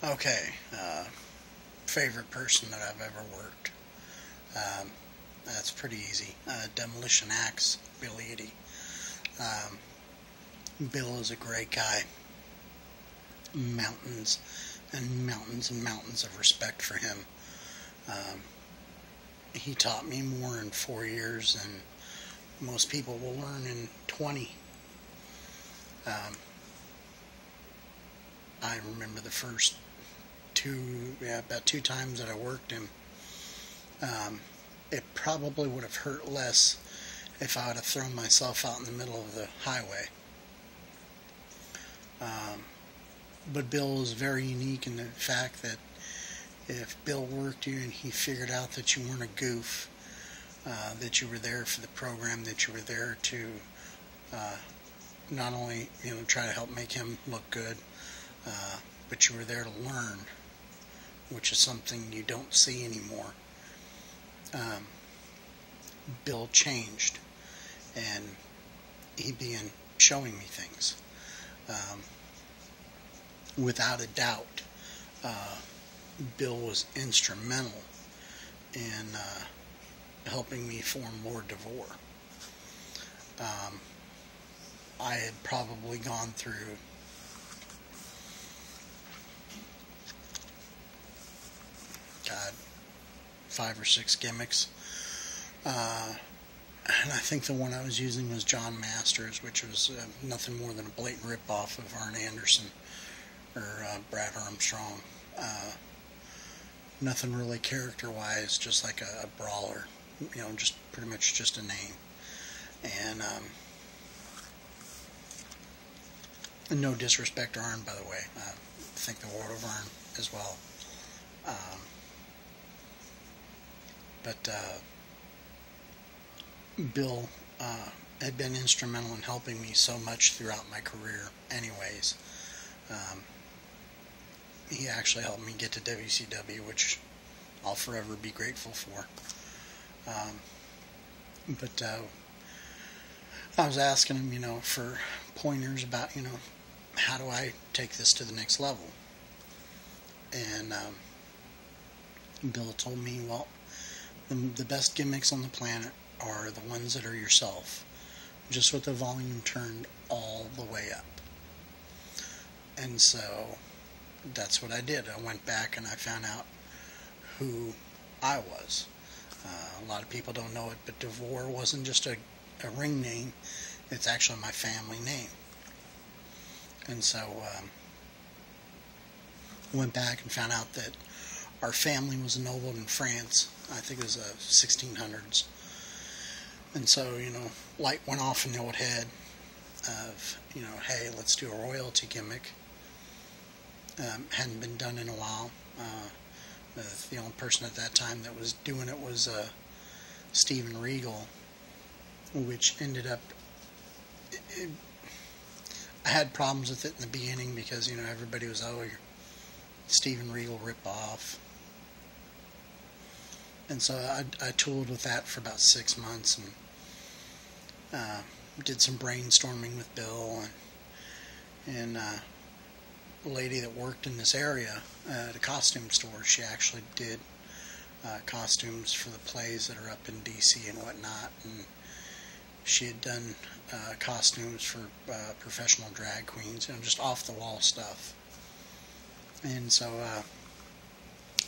Okay, favorite person that I've ever worked. Um, that's pretty easy. Demolition Ax, Bill Eadie. Um, Bill is a great guy. Mountains and mountains and mountains of respect for him. Um, he taught me more in 4 years than most people will learn in 20. Um, I remember the first about two times that I worked him. It probably would have hurt less if I would have thrown myself out in the middle of the highway. But Bill was very unique in the fact that if Bill worked you and he figured out that you weren't a goof, that you were there for the program, that you were there to not only try to help make him look good, but you were there to learn, which is something you don't see anymore. Bill changed, and he began showing me things. Without a doubt, Bill was instrumental in helping me form Lord DeVore. I had probably gone through God, 5 or 6 gimmicks. And I think the one I was using was John Masters, which was nothing more than a blatant rip-off of Arn Anderson or Brad Armstrong. Nothing really character-wise, just like a brawler. Just pretty much just a name. And no disrespect to Arn, by the way. I think the world of Arn as well. But Bill had been instrumental in helping me so much throughout my career anyways. He actually helped me get to WCW, which I'll forever be grateful for. But I was asking him, for pointers about, how do I take this to the next level? And Bill told me, well, the best gimmicks on the planet are the ones that are yourself, just with the volume turned all the way up. And so that's what I did. I went back and I found out who I was. A lot of people don't know it, but DeVore wasn't just a ring name. It's actually my family name. And so I went back and found out that our family was ennobled in France. I think it was the 1600s. And so, light went off in the old head of, hey, let's do a royalty gimmick. Hadn't been done in a while. The only person at that time that was doing it was Steven Regal, which ended up... I had problems with it in the beginning because, everybody was, oh, you're Steven Regal rip-off. And so I tooled with that for about 6 months and did some brainstorming with Bill and a lady that worked in this area at a costume store. She actually did costumes for the plays that are up in DC and whatnot, and she had done costumes for professional drag queens, just off-the-wall stuff. And so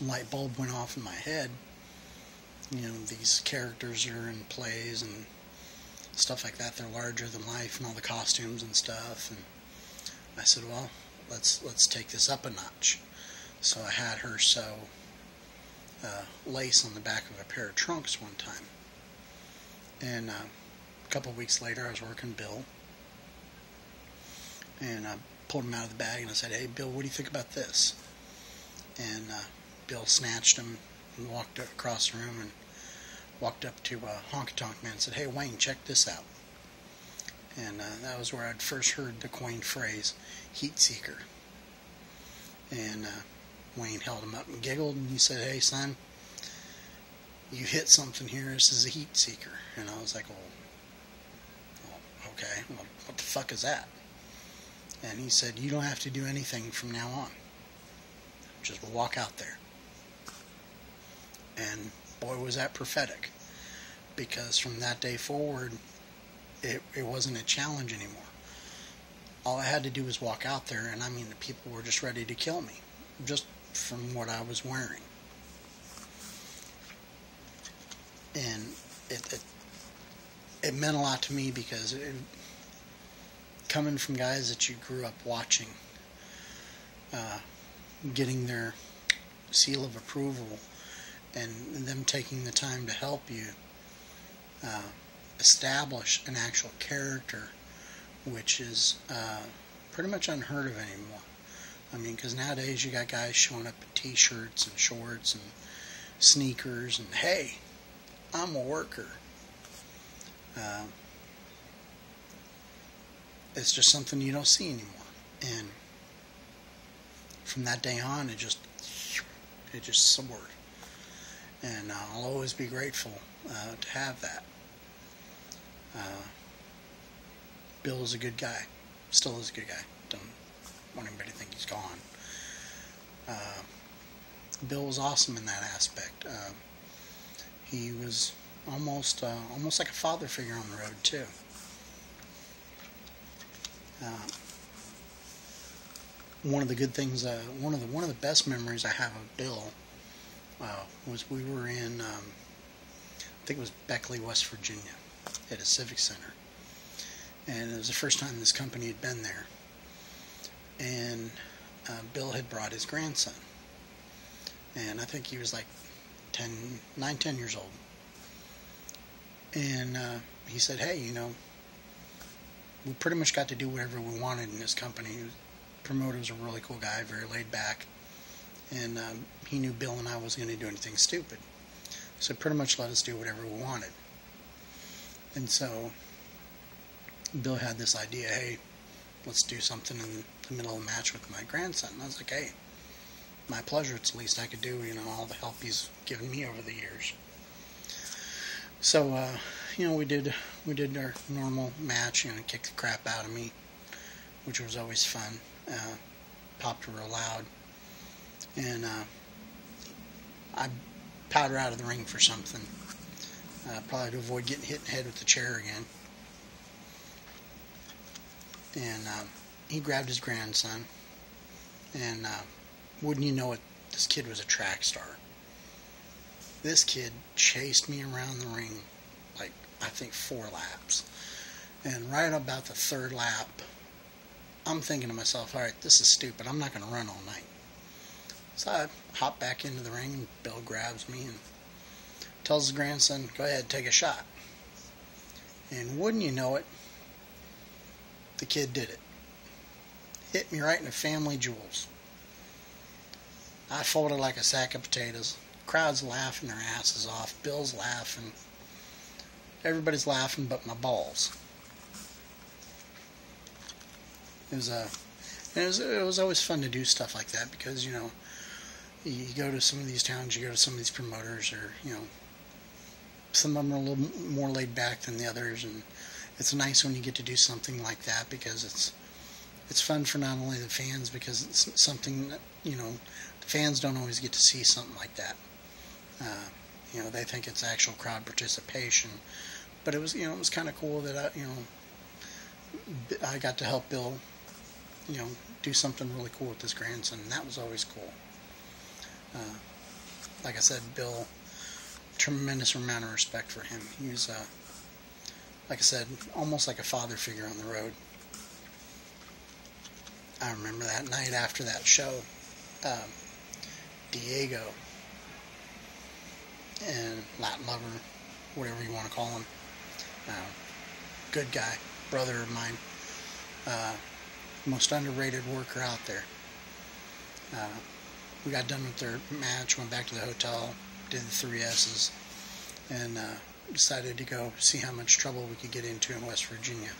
light bulb went off in my head. These characters are in plays and stuff like that. They're larger than life, and all the costumes and stuff. And I said, well, let's take this up a notch. So I had her sew lace on the back of a pair of trunks one time. And a couple of weeks later, I was working Bill, and I pulled him out of the bag and I said, hey, Bill, what do you think about this? And Bill snatched him and walked across the room and walked up to Honky Tonk Man and said, hey, Wayne, check this out. And that was where I'd first heard the coined phrase, heat seeker. And Wayne held him up and giggled, and he said, hey, son, you hit something here. This is a heat seeker. And I was like, well okay, well, what the fuck is that? And he said, you don't have to do anything from now on. Just walk out there. And boy, was that prophetic. Because from that day forward, it wasn't a challenge anymore. All I had to do was walk out there, and I mean, the people were just ready to kill me, just from what I was wearing. And it meant a lot to me because coming from guys that you grew up watching, getting their seal of approval, and them taking the time to help you establish an actual character, which is pretty much unheard of anymore. I mean, because nowadays you got guys showing up in t-shirts and shorts and sneakers and, hey, I'm a worker. It's just something you don't see anymore. And from that day on, it just soared. And I'll always be grateful to have that. Bill is a good guy. Still is a good guy. Don't want anybody to think he's gone. Bill was awesome in that aspect. He was almost like a father figure on the road too. One of the good things, one of the best memories I have of Bill was we were in, I think it was Beckley, West Virginia, at a civic center, and it was the first time this company had been there, and Bill had brought his grandson, and I think he was like 9-10 years old, and he said, hey, you know, we pretty much got to do whatever we wanted in this company. The promoter was a really cool guy, very laid back, and he knew Bill and I wasn't going to do anything stupid, so pretty much let us do whatever we wanted. And so Bill had this idea, hey, let's do something in the middle of the match with my grandson. And I was like, hey, my pleasure. It's the least I could do, you know, all the help he's given me over the years. So, you know, we did our normal match, you know, kicked the crap out of me, which was always fun. Popped real loud. And I powder out of the ring for something. Probably to avoid getting hit in the head with the chair again. And he grabbed his grandson, and wouldn't you know it, this kid was a track star. This kid chased me around the ring like, I think 4 laps. And right about the 3rd lap, I'm thinking to myself, alright, this is stupid, I'm not going to run all night. So I hop back into the ring, and Bill grabs me and tells his grandson, go ahead, take a shot. And wouldn't you know it, the kid did it. Hit me right in the family jewels. I folded like a sack of potatoes. Crowd's laughing their asses off. Bill's laughing. Everybody's laughing but my balls. It was always fun to do stuff like that because, you know, you go to some of these towns, you go to some of these promoters, or, you know, some of them are a little more laid back than the others, and it's nice when you get to do something like that because it's fun for not only the fans, because it's something that, you know, the fans don't always get to see something like that. You know, they think it's actual crowd participation, but it was, you know, it was kind of cool that I got to help Bill, you know, do something really cool with his grandson, and that was always cool. Like I said, Bill, tremendous amount of respect for him. He was, like I said, almost like a father figure on the road. I remember that night after that show, Diego and Latin Lover, whatever you want to call him, good guy, brother of mine, most underrated worker out there. We got done with their match, went back to the hotel, did the 3 S's, and decided to go see how much trouble we could get into in West Virginia.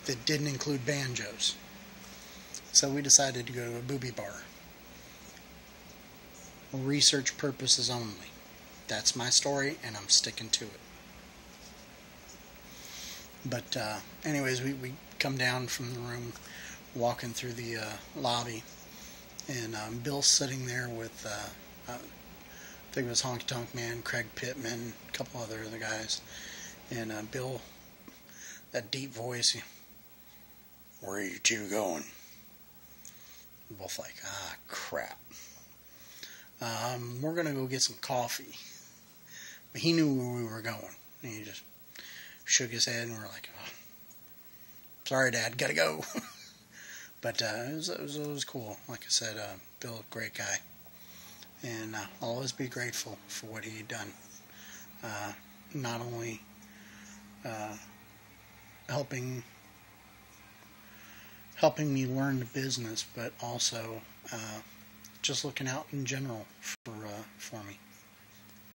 That didn't include banjos. So we decided to go to a booby bar. Research purposes only. That's my story, and I'm sticking to it. But anyways, we come down from the room, walking through the lobby, And Bill's sitting there with, I think it was Honky Tonk Man, Craig Pittman, a couple other guys. And Bill, that deep voice, "Where are you two going?" We're both like, "Ah, crap. We're going to go get some coffee." But he knew where we were going. And he just shook his head, and we're like, "Oh, sorry, Dad, gotta go." But it was cool. Like I said, Bill, great guy. And I'll always be grateful for what he had done. Not only helping me learn the business, but also just looking out in general for me.